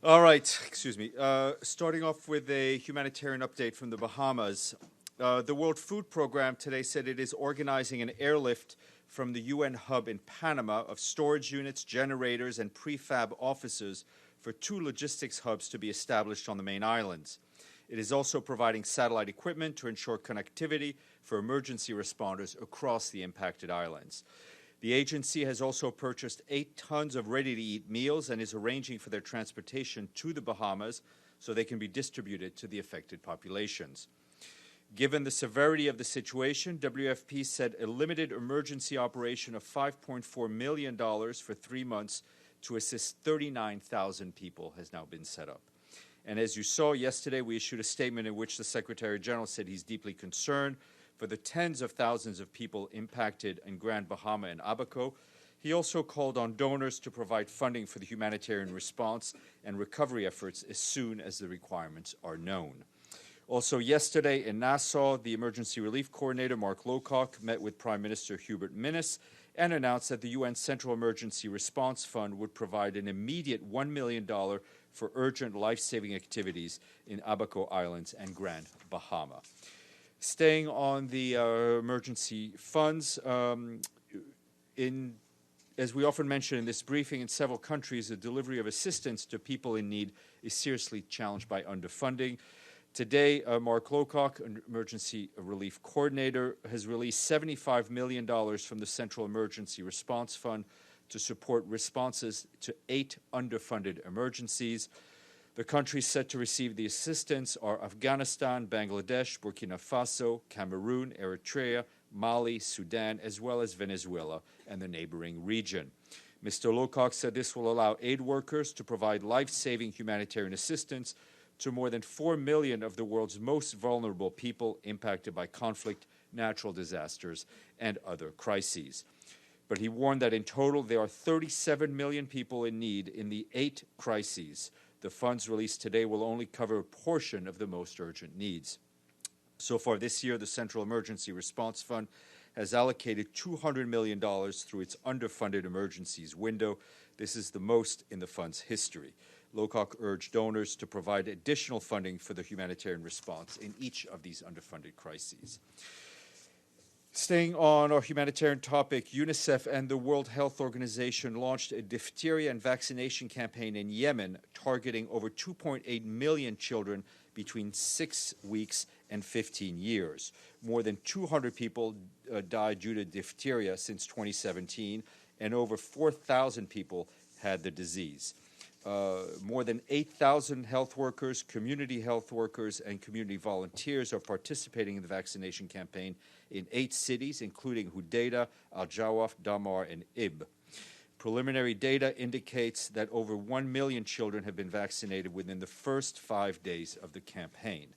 All right, excuse me. Starting off with a humanitarian update from the Bahamas. The World Food Program today said it is organizing an airlift from the UN hub in Panama of storage units, generators, and prefab offices for 2 logistics hubs to be established on the main islands. It is also providing satellite equipment to ensure connectivity for emergency responders across the impacted islands. The agency has also purchased 8 tons of ready-to-eat meals and is arranging for their transportation to the Bahamas so they can be distributed to the affected populations. Given the severity of the situation, WFP said a limited emergency operation of $5.4 million for 3 months to assist 39,000 people has now been set up. And as you saw yesterday, we issued a statement in which the Secretary General said he's deeply concerned for the tens of thousands of people impacted in Grand Bahamas and Abaco. He also called on donors to provide funding for the humanitarian response and recovery efforts as soon as the requirements are known. Also yesterday in Nassau, the Emergency Relief Coordinator, Mark Lowcock, met with Prime Minister Hubert Minnis and announced that the UN Central Emergency Response Fund would provide an immediate $1 million for urgent life-saving activities in Abaco Islands and Grand Bahama. Staying on the emergency funds, as we often mention in this briefing, in several countries, the delivery of assistance to people in need is seriously challenged by underfunding. Today, Mark Lowcock, an emergency relief coordinator, has released $75 million from the Central Emergency Response Fund to support responses to 8 underfunded emergencies. The countries set to receive the assistance are Afghanistan, Bangladesh, Burkina Faso, Cameroon, Eritrea, Mali, Sudan, as well as Venezuela and the neighboring region. Mr. Lowcock said this will allow aid workers to provide life-saving humanitarian assistance to more than 4 million of the world's most vulnerable people impacted by conflict, natural disasters, and other crises. But he warned that in total there are 37 million people in need in the 8 crises. The funds released today will only cover a portion of the most urgent needs. So far this year, the Central Emergency Response Fund has allocated $200 million through its underfunded emergencies window. This is the most in the fund's history. Lowcock urged donors to provide additional funding for the humanitarian response in each of these underfunded crises. Staying on our humanitarian topic, UNICEF and the World Health Organization launched a diphtheria and vaccination campaign in Yemen targeting over 2.8 million children between 6 weeks and 15 years. More than 200 people died due to diphtheria since 2017, and over 4,000 people had the disease. More than 8,000 health workers, community health workers, and community volunteers are participating in the vaccination campaign in 8 cities, including Hudeida, Al-Jawaf, Damar, and Ib. Preliminary data indicates that over 1 million children have been vaccinated within the first 5 days of the campaign.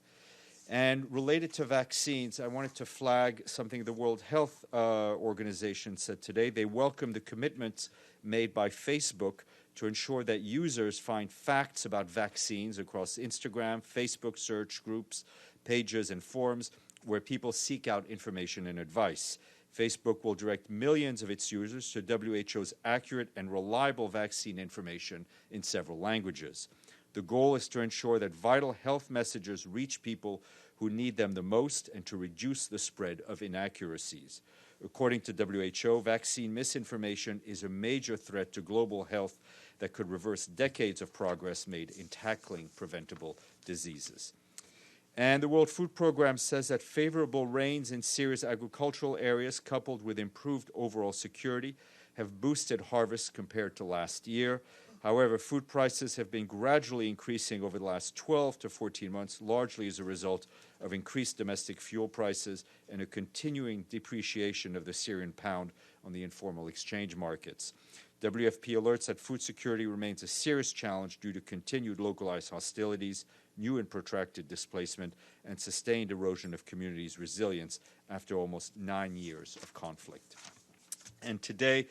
And related to vaccines, I wanted to flag something the World Health Organization said today. They welcome the commitments made by Facebook to ensure that users find facts about vaccines across Instagram, Facebook search groups, pages, and forums where people seek out information and advice. Facebook will direct millions of its users to WHO's accurate and reliable vaccine information in several languages. The goal is to ensure that vital health messages reach people who need them the most and to reduce the spread of inaccuracies. According to WHO, vaccine misinformation is a major threat to global health that could reverse decades of progress made in tackling preventable diseases. And the World Food Program says that favorable rains in Syria's agricultural areas, coupled with improved overall security, have boosted harvests compared to last year. However, food prices have been gradually increasing over the last 12 to 14 months, largely as a result of increased domestic fuel prices and a continuing depreciation of the Syrian pound on the informal exchange markets. WFP alerts that food security remains a serious challenge due to continued localized hostilities, new and protracted displacement, and sustained erosion of communities' resilience after almost 9 years of conflict. And today,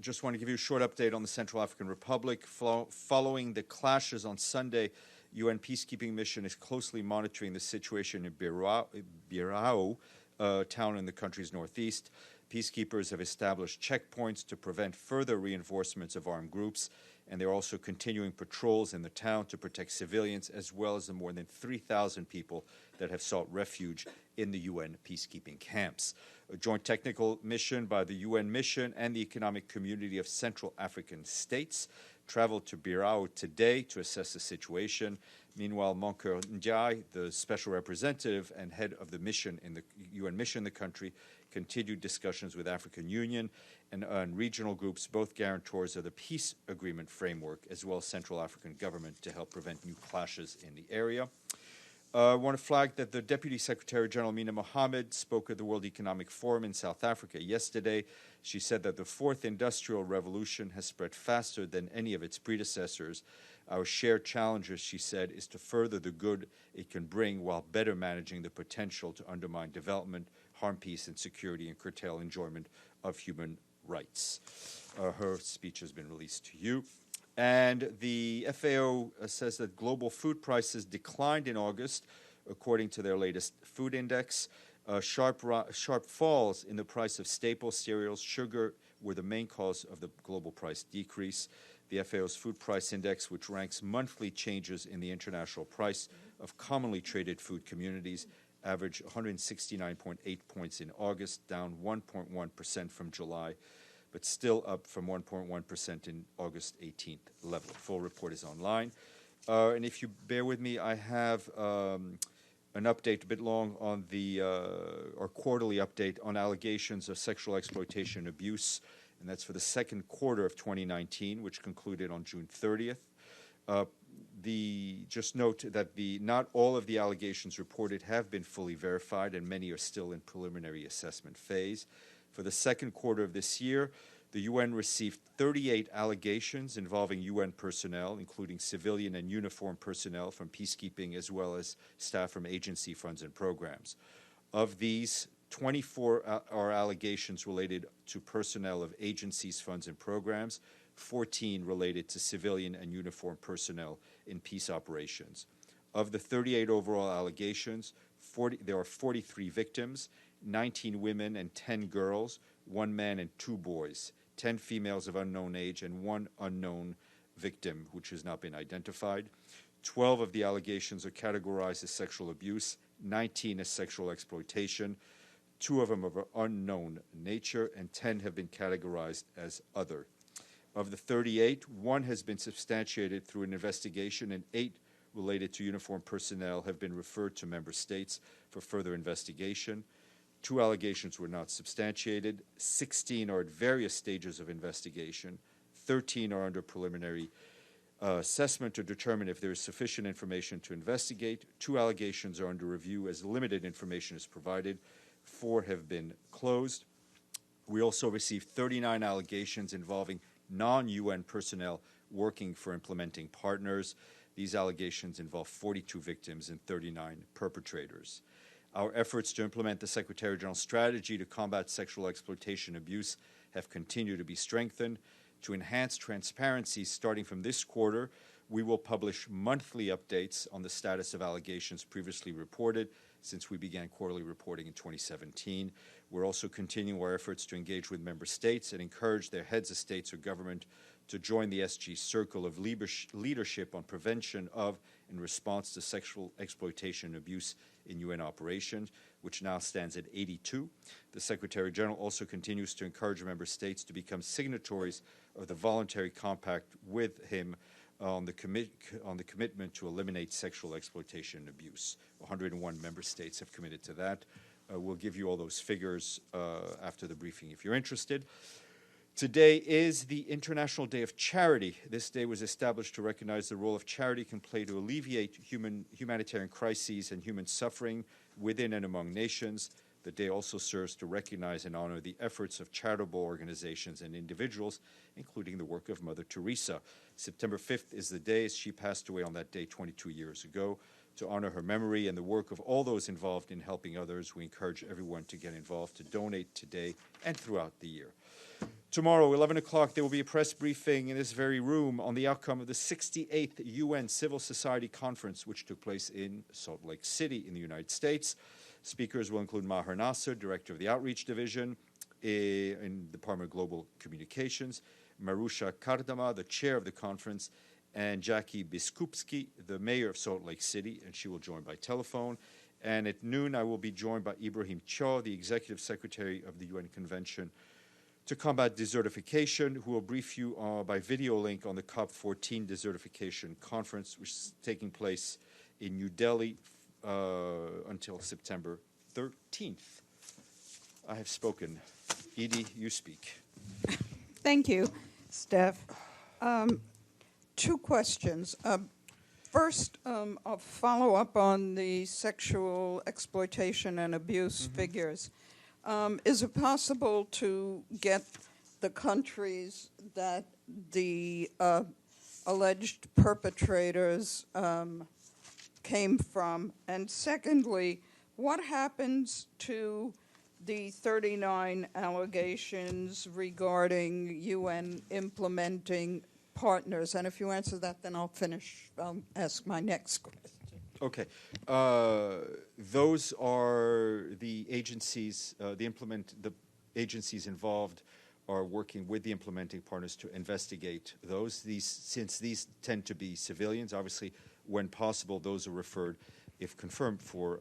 just want to give you a short update on the Central African Republic. Following the clashes on Sunday, UN peacekeeping mission is closely monitoring the situation in Birao, town in the country's northeast. Peacekeepers have established checkpoints to prevent further reinforcements of armed groups, and they're also continuing patrols in the town to protect civilians, as well as the more than 3,000 people that have sought refuge in the UN peacekeeping camps. A joint technical mission by the UN mission and the Economic Community of Central African States traveled to Birao today to assess the situation. Meanwhile, Monker Ndiaye, the special representative and head of the mission in the UN mission in the country, continued discussions with African Union and regional groups, both guarantors of the peace agreement framework, as well as Central African government, to help prevent new clashes in the area. I want to flag that the Deputy Secretary General Mina Mohammed spoke at the World Economic Forum in South Africa yesterday. She said that the fourth industrial revolution has spread faster than any of its predecessors. Our shared challenge, she said, is to further the good it can bring while better managing the potential to undermine development, harm peace and security, and curtail enjoyment of human rights. Her speech has been released to you. And the FAO says that global food prices declined in August, according to their latest food index. Sharp falls in the price of staple cereals, sugar, were the main cause of the global price decrease. The FAO's food price index, which ranks monthly changes in the international price of commonly traded food commodities, averaged 169.8 points in August, down 1.1% from July, but still up from 1.1% in August 18th level. The full report is online. And if you bear with me, I have an update a bit long on our quarterly update on allegations of sexual exploitation and abuse, and that's for the second quarter of 2019, which concluded on June 30th. Just note that not all of the allegations reported have been fully verified, and many are still in preliminary assessment phase. For the second quarter of this year, the UN received 38 allegations involving UN personnel, including civilian and uniformed personnel from peacekeeping, as well as staff from agency funds and programs. Of these, 24 are allegations related to personnel of agencies, funds, and programs, 14 related to civilian and uniformed personnel in peace operations. Of the 38 overall allegations, there are 43 victims, 19 women and 10 girls, 1 man and 2 boys, 10 females of unknown age, and 1 unknown victim, which has not been identified. 12 of the allegations are categorized as sexual abuse, 19 as sexual exploitation, 2 of them of an unknown nature, and 10 have been categorized as other. Of the 38, 1 has been substantiated through an investigation, and 8 related to uniformed personnel have been referred to member states for further investigation. 2 allegations were not substantiated. 16 are at various stages of investigation. 13 are under preliminary assessment to determine if there is sufficient information to investigate. 2 allegations are under review as limited information is provided. 4 have been closed. We also received 39 allegations involving non-UN personnel working for implementing partners. These allegations involve 42 victims and 39 perpetrators. Our efforts to implement the Secretary General's strategy to combat sexual exploitation and abuse have continued to be strengthened. To enhance transparency starting from this quarter, we will publish monthly updates on the status of allegations previously reported since we began quarterly reporting in 2017. We're also continuing our efforts to engage with member states and encourage their heads of states or government to join the SG Circle of Leadership on Prevention of and Response to Sexual Exploitation and Abuse in UN Operations, which now stands at 82. The Secretary General also continues to encourage member states to become signatories of the voluntary compact with him on the commitment to eliminate sexual exploitation and abuse. 101 member states have committed to that. We'll give you all those figures after the briefing if you're interested. Today is the International Day of Charity. This day was established to recognize the role of charity can play to alleviate humanitarian crises and human suffering within and among nations. The day also serves to recognize and honor the efforts of charitable organizations and individuals, including the work of Mother Teresa. September 5th is the day, as she passed away on that day 22 years ago. To honor her memory and the work of all those involved in helping others, we encourage everyone to get involved, to donate today and throughout the year. Tomorrow, 11 o'clock, there will be a press briefing in this very room on the outcome of the 68th UN Civil Society Conference, which took place in Salt Lake City in the United States. Speakers will include Maher Nasser, Director of the Outreach Division, in the Department of Global Communications, Marusha Kardama, the chair of the conference, and Jackie Biskupski, the mayor of Salt Lake City, and she will join by telephone. And at noon, I will be joined by Ibrahim Chaw, the executive secretary of the UN Convention to Combat Desertification, who will brief you by video link on the COP14 Desertification Conference, which is taking place in New Delhi until September 13th. I have spoken. Edie, you speak. Thank you, Steph. Two questions. First, I'll follow up on the sexual exploitation and abuse figures. Is it possible to get the countries that the alleged perpetrators came from? And secondly, what happens to the 39 allegations regarding UN implementing partners? And if you answer that, then I'll ask my next question. Okay. Those are the agencies, the agencies involved are working with the implementing partners to investigate those. Since these tend to be civilians, obviously, when possible, those are referred, if confirmed, for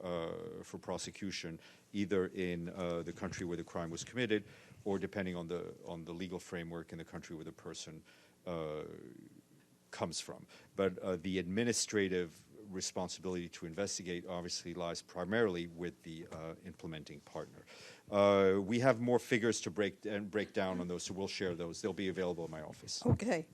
prosecution, either in the country where the crime was committed, or depending on the legal framework in the country where the person comes from. But the administrative responsibility to investigate obviously lies primarily with the implementing partner. We have more figures to break down on those, so we'll share those. They'll be available in my office. Okay.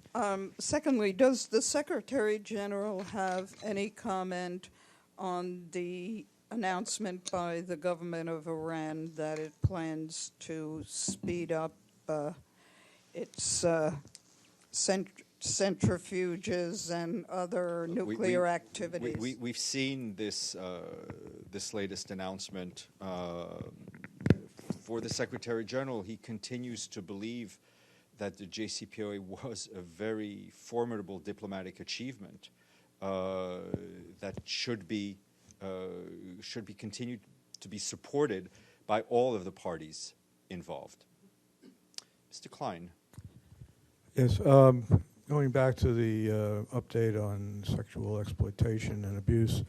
Secondly, does the Secretary General have any comment on the announcement by the government of Iran that it plans to speed up its centrifuges and other nuclear activities? We've seen this latest announcement for the Secretary General. He continues to believe that the JCPOA was a very formidable diplomatic achievement that should be continued to be supported by all of the parties involved. Mr. Klein. Yes. Going back to the update on sexual exploitation and abuse,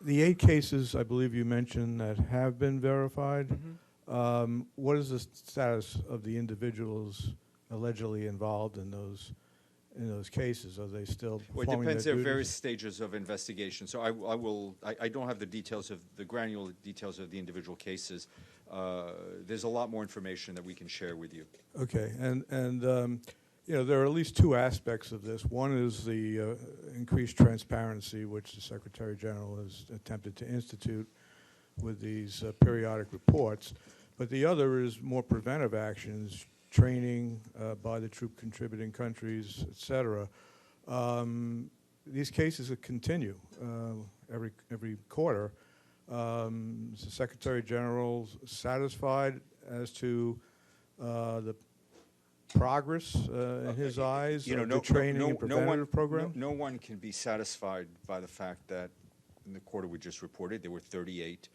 the 8 cases I believe you mentioned that have been verified, what is the status of the individuals allegedly involved in those cases? Are they still Well, it performing depends. their There are duties? various stages of investigation. So I don't have the granular details of the individual cases. There's a lot more information that we can share with you. Okay, and there are at least 2 aspects of this. One is the increased transparency, which the Secretary General has attempted to institute with these periodic reports. But the other is more preventive actions, training by the troop contributing countries, et cetera. These cases continue every quarter. Is the Secretary General satisfied as to the progress in his eyes of the training and preventative program? No one can be satisfied by the fact that in the quarter we just reported there were 38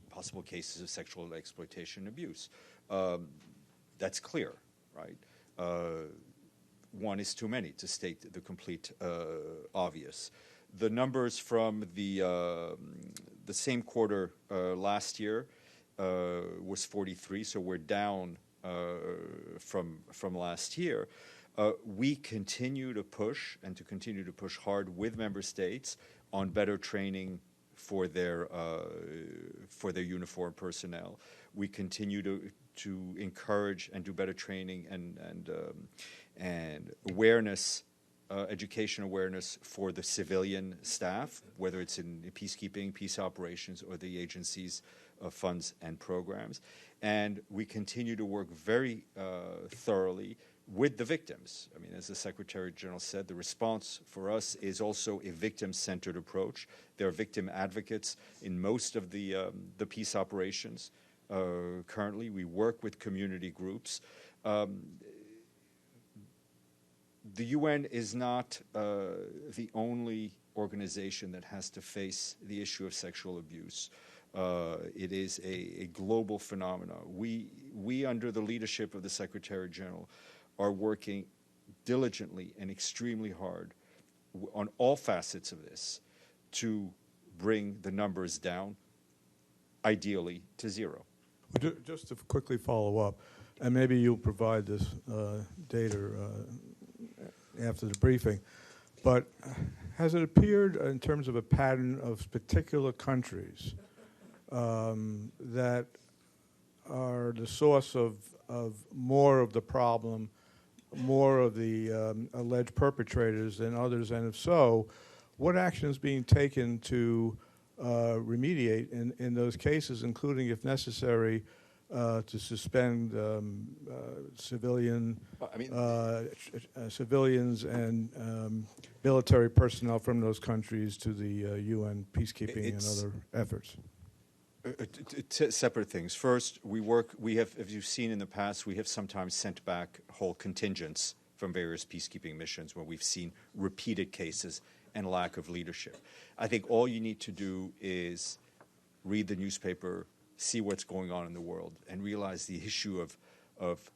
possible cases of sexual exploitation and abuse. That's clear, right? One is too many to state the complete obvious. The numbers from the same quarter last year was 43, so we're down from last year. We continue to push hard with member states on better training for their uniformed personnel. We continue to encourage and do better training and awareness, education awareness for the civilian staff, whether it's in peacekeeping, peace operations, or the agencies' funds and programs. And we continue to work very thoroughly with the victims. I mean, as the Secretary General said, the response for us is also a victim-centered approach. There are victim advocates in most of the peace operations. Currently, we work with community groups. The UN is not the only organization that has to face the issue of sexual abuse. It is a global phenomenon. We, under the leadership of the Secretary General, are working diligently and extremely hard on all facets of this to bring the numbers down, ideally to zero. Just to quickly follow up, and maybe you'll provide this data after the briefing, but has it appeared in terms of a pattern of particular countries that are the source of more of the problem, more of the alleged perpetrators than others? And if so, what action is being taken to remediate in those cases, including, if necessary, to suspend civilians and military personnel from those countries to the UN peacekeeping and other efforts? Separate things. First, we have, as you've seen in the past, we have sometimes sent back whole contingents from various peacekeeping missions when we've seen repeated cases and lack of leadership. I think all you need to do is read the newspaper, see what's going on in the world, and realize the issue of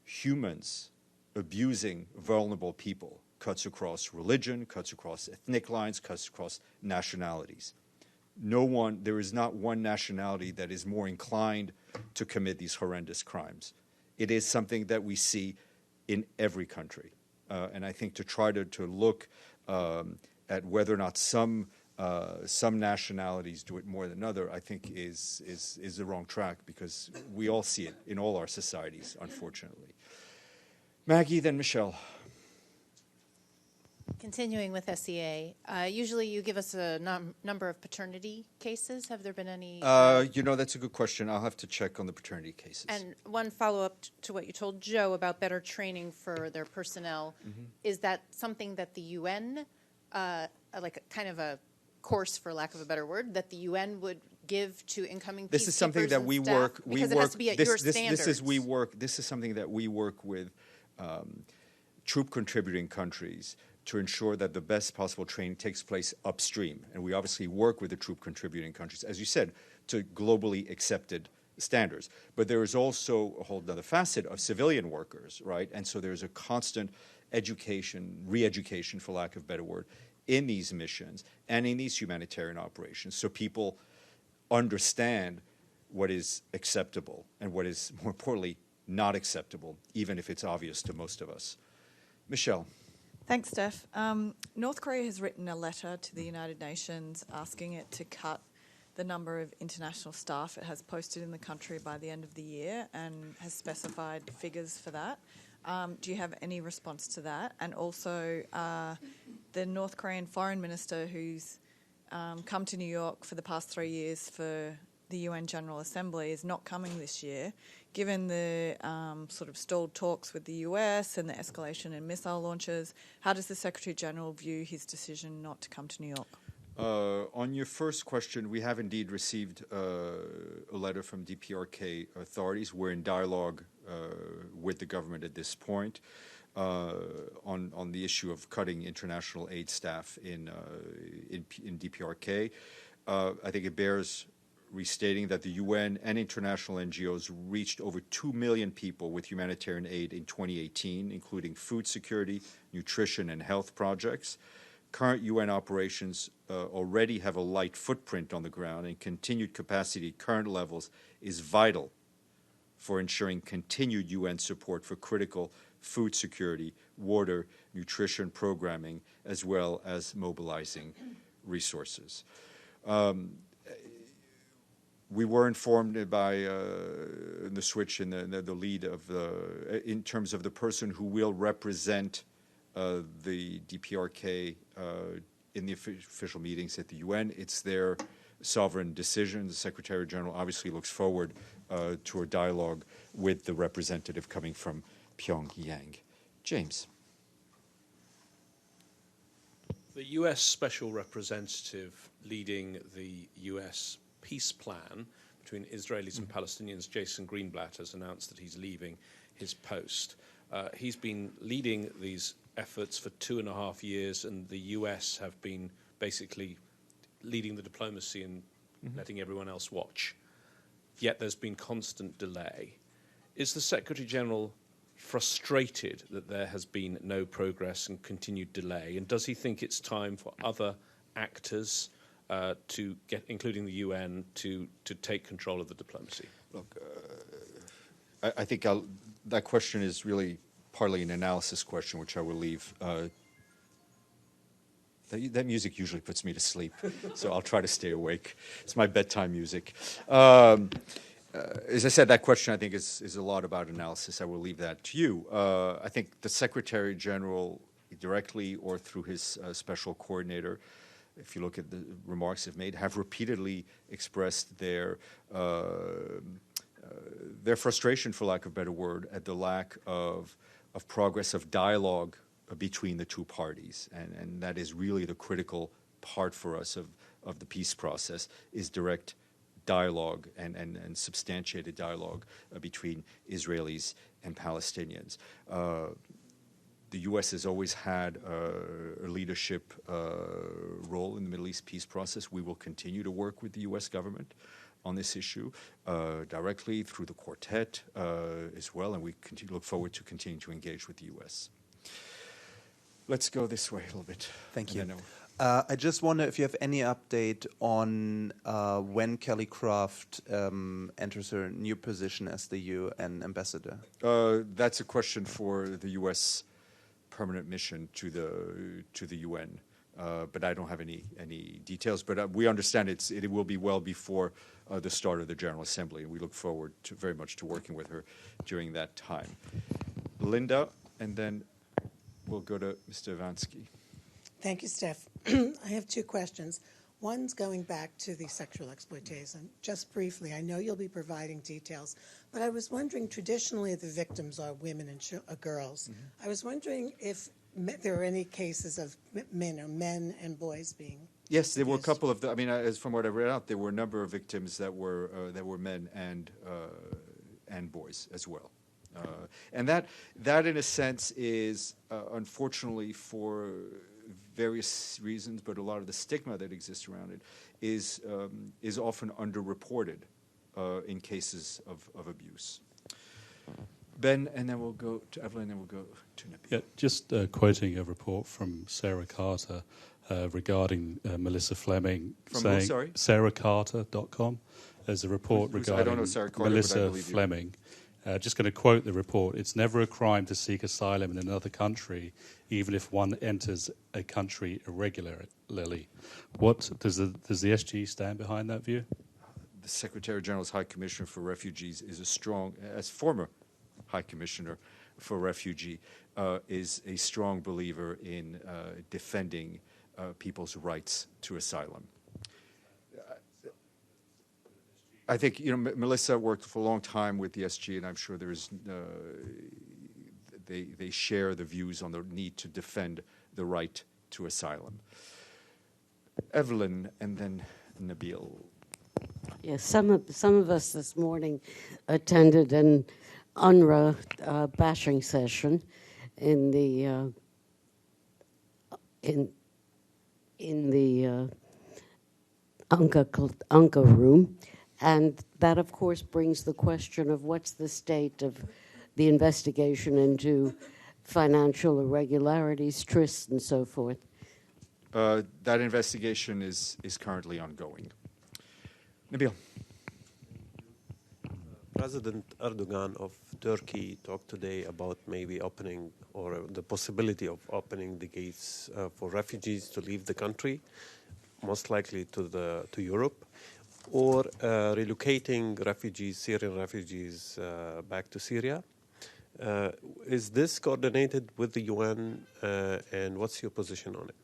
humans abusing vulnerable people cuts across religion, cuts across ethnic lines, cuts across nationalities. There is not one nationality that is more inclined to commit these horrendous crimes. It is something that we see in every country. And I think to try to look at whether or not some nationalities do it more than other, I think is the wrong track, because we all see it in all our societies, unfortunately. Maggie, then Michelle. Continuing with SEA, usually you give us a number of paternity cases. Have there been any? That's a good question. I'll have to check on the paternity cases. And one follow-up to what you told Joe about better training for their personnel. Mm-hmm. Is that something that the UN, like a kind of a course, for lack of a better word, that the UN would give to incoming peacekeepers? This is something that we work. Because it has to be at your standards. This is something that we work with troop contributing countries to ensure that the best possible training takes place upstream. And we obviously work with the troop contributing countries, as you said, to globally accepted standards. But there is also a whole other facet of civilian workers, right? And so there's a constant education, re-education, for lack of a better word, in these missions and in these humanitarian operations, so people understand what is acceptable and what is, more importantly, not acceptable, even if it's obvious to most of us. Michelle. Thanks, Steph. North Korea has written a letter to the United Nations asking it to cut the number of international staff it has posted in the country by the end of the year, and has specified figures for that. Do you have any response to that? And also, the North Korean foreign minister who's come to New York for the past 3 years for the UN General Assembly is not coming this year. Given the sort of stalled talks with the US and the escalation in missile launches, how does the Secretary General view his decision not to come to New York? On your first question, we have indeed received a letter from DPRK authorities. We're in dialogue with the government at this point on the issue of cutting international aid staff in DPRK. I think it bears restating that the UN and international NGOs reached over 2 million people with humanitarian aid in 2018, including food security, nutrition, and health projects. Current UN operations already have a light footprint on the ground, and continued capacity at current levels is vital for ensuring continued UN support for critical food security, water, nutrition programming, as well as mobilizing resources. We were informed by the switch in the lead of in terms of the person who will represent the DPRK in the official meetings at the UN. It's their sovereign decision. The Secretary General obviously looks forward to a dialogue with the representative coming from Pyongyang. James. The U.S. Special Representative leading the U.S. peace plan between Israelis and Palestinians, Jason Greenblatt, has announced that he's leaving his post. He's been leading these efforts for 2.5 years, and the U.S. have been basically leading the diplomacy and letting everyone else watch. Yet there's been constant delay. Is the Secretary-General frustrated that there has been no progress and continued delay? And does he think it's time for other actors to get, including the UN, to take control of the diplomacy? Look, I think that question is really partly an analysis question, which I will leave. That music usually puts me to sleep, so I'll try to stay awake. It's my bedtime music. As I said, that question I think is a lot about analysis. I will leave that to you. I think the Secretary General, directly or through his special coordinator, if you look at the remarks they've made, have repeatedly expressed their frustration, for lack of a better word, at the lack of progress, of dialogue between the two parties. And that is really the critical part for us of the peace process, is direct dialogue and substantiated dialogue between Israelis and Palestinians. The U.S. has always had a leadership role in the Middle East peace process. We will continue to work with the U.S. government on this issue, directly through the quartet as well, and we look forward to continuing to engage with the U.S. Let's go this way a little bit. Thank you. I just wonder if you have any update on when Kelly Craft enters her new position as the UN ambassador. That's a question for the U.S. permanent mission to the UN, but I don't have any details. But we understand it will be well before the start of the General Assembly, and we look forward very much to working with her during that time. Linda, and then we'll go to Mr. Ivansky. Thank you, Steph. I have two questions. One's going back to the sexual exploitation. Just briefly, I know you'll be providing details, but I was wondering, traditionally the victims are women and girls. Mm-hmm. I was wondering if there are any cases of men and boys being Yes, there were a couple of. As from what I read out, there were a number of victims that were men and boys as well. And that, in a sense, is unfortunately for various reasons, but a lot of the stigma that exists around it is often underreported in cases of abuse. Ben, and then we'll go to Evelyn, and then we'll go to Nabil. Yeah, just quoting a report from Sarah Carter regarding Melissa Fleming. From saying, who, sorry? SarahCarter.com. There's a report regarding I don't know Sarah Carter, Melissa but I believe you. Fleming. Just going to quote the report. It's never a crime to seek asylum in another country, even if one enters a country irregularly. What does the SG stand behind that view? The Secretary General's High Commissioner for Refugees is a strong, as former High Commissioner for Refugee, is a strong believer in defending people's rights to asylum. I think Melissa worked for a long time with the SG, and I'm sure they share the views on the need to defend the right to asylum. Evelyn, and then Nabil. Yes, some of us this morning attended an UNRWA bashing session in the UNCA room. And that, of course, brings the question of what's the state of the investigation into financial irregularities, trysts, and so forth. That investigation is currently ongoing. Nabil. President Erdogan of Turkey talked today about maybe opening or the possibility of opening the gates for refugees to leave the country, most likely to Europe, or relocating Syrian refugees back to Syria. Is this coordinated with the UN, and what's your position on it?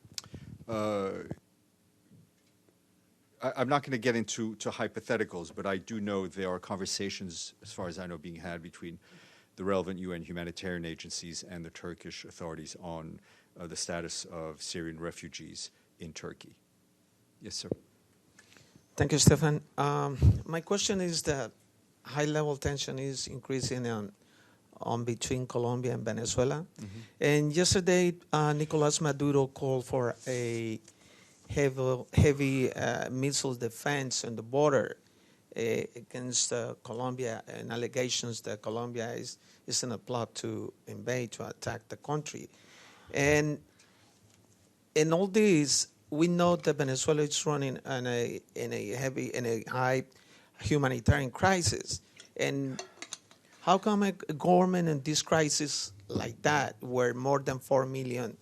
I'm not going to get into hypotheticals, but I do know there are conversations, as far as I know, being had between the relevant UN humanitarian agencies and the Turkish authorities on the status of Syrian refugees in Turkey. Yes, sir. Thank you, Stéphane. My question is that high-level tension is increasing on between Colombia and Venezuela. Mm-hmm. And yesterday, Nicolás Maduro called for a heavy missiles defense on the border against Colombia, and allegations that Colombia is in a plot to invade, to attack the country. And in all this, we know that Venezuela is running in a high humanitarian crisis. And how come a government in this crisis like that, where more than 4 million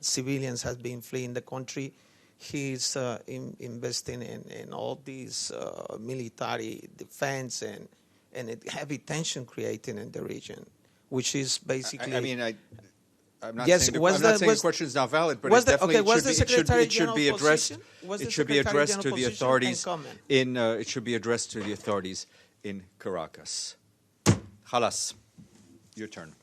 civilians have been fleeing the country, he's investing in all these military defense and heavy tension creating in the region, which is basically... I'm not saying the question is not valid, but it definitely should be addressed. It should be addressed to the authorities in Caracas. Halas, your turn.